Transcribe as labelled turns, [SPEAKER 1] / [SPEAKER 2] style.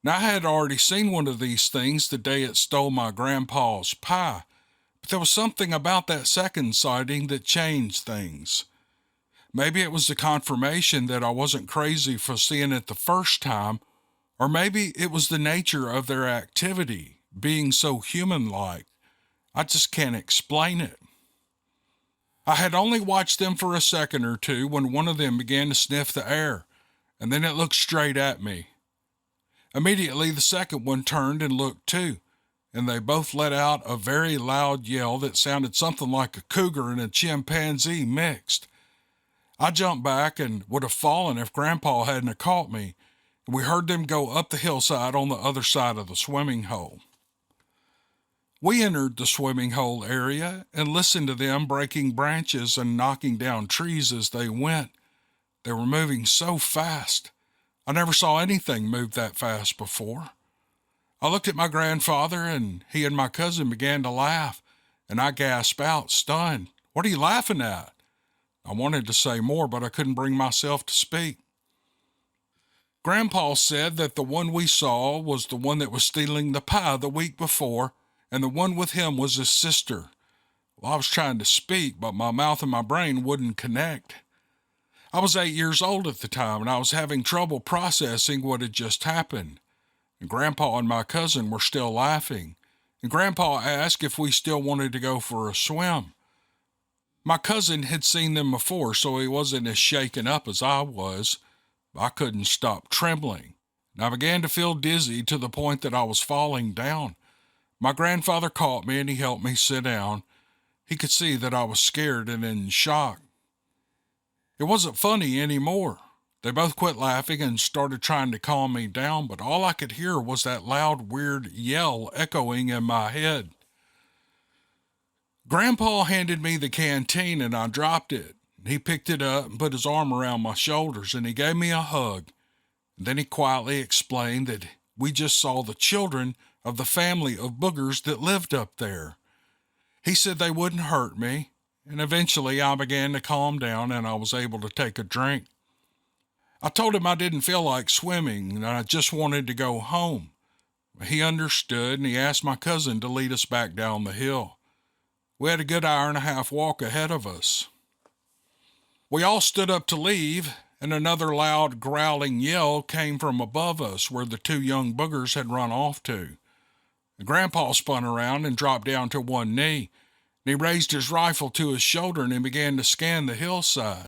[SPEAKER 1] Now, I had already seen one of these things the day it stole my grandpa's pie, but there was something about that second sighting that changed things. Maybe it was the confirmation that I wasn't crazy for seeing it the first time, or maybe it was the nature of their activity, being so human-like. I just can't explain it. I had only watched them for a second or two when one of them began to sniff the air, and then it looked straight at me. Immediately, the second one turned and looked too, and they both let out a very loud yell that sounded something like a cougar and a chimpanzee mixed. I jumped back and would have fallen if Grandpa hadn't have caught me, and we heard them go up the hillside on the other side of the swimming hole. We entered the swimming hole area and listened to them breaking branches and knocking down trees as they went. They were moving so fast. I never saw anything move that fast before. I looked at my grandfather, and he and my cousin began to laugh, and I gasped out, stunned. "What are you laughing at?" I wanted to say more, but I couldn't bring myself to speak. Grandpa said that the one we saw was the one that was stealing the pie the week before, and the one with him was his sister. Well, I was trying to speak, but my mouth and my brain wouldn't connect. I was 8 years old at the time, and I was having trouble processing what had just happened. And Grandpa and my cousin were still laughing, and Grandpa asked if we still wanted to go for a swim. My cousin had seen them before, so he wasn't as shaken up as I was. I couldn't stop trembling, and I began to feel dizzy to the point that I was falling down. My grandfather caught me, and he helped me sit down. He could see that I was scared and in shock. It wasn't funny anymore. They both quit laughing and started trying to calm me down, but all I could hear was that loud, weird yell echoing in my head. Grandpa handed me the canteen, and I dropped it. He picked it up and put his arm around my shoulders, and he gave me a hug. And then he quietly explained that we just saw the children of the family of Boogers that lived up there. He said they wouldn't hurt me, and eventually I began to calm down and I was able to take a drink. I told him I didn't feel like swimming and I just wanted to go home. He understood, and he asked my cousin to lead us back down the hill. We had a good hour-and-a-half walk ahead of us. We all stood up to leave, and another loud growling yell came from above us where the two young boogers had run off to. Grandpa spun around and dropped down to one knee, and he raised his rifle to his shoulder and he began to scan the hillside.